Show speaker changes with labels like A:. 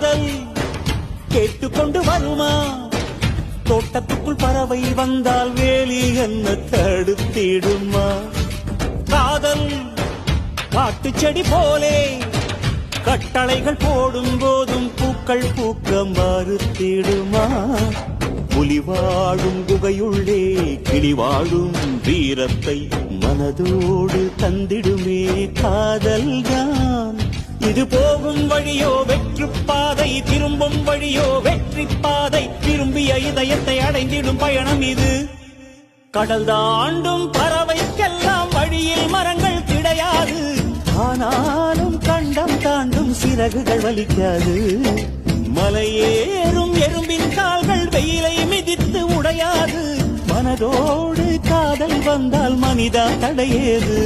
A: காதல் கேட்டுக்கொண்டு வருமா? தோட்டத்துக்குள் பறவை வந்தால் வேலி என்ன தடுத்திடுமா? காதல் காட்டு செடி போலே கட்டளைகள் போடும் போதும் பூக்கள் பூக்க மறுத்திடுமா? புலி வாழும் குகையுள்ளே கிளி வாழும் வீரத்தை மனதோடு தந்திடுமே காதல்தான். இது போகும் வழியோ வெற்று பாதை, திரும்பும் வழியோ வெற்றி பாதை. விரும்பிய இதயத்தை அடைந்திடும் பயணம் இது. கடல் தாண்டும் பறவைக்கெல்லாம் வழியில் மரங்கள் கிடையாது. ஆனாலும் கண்டம் தாண்டும் சிறகுகள் வலிக்காது. மலையேறும் எறும்பின் கால்கள் வெயிலை மிதித்து உடையாது. மனதோடு காதல் வந்தால் மனிதா தடையேது.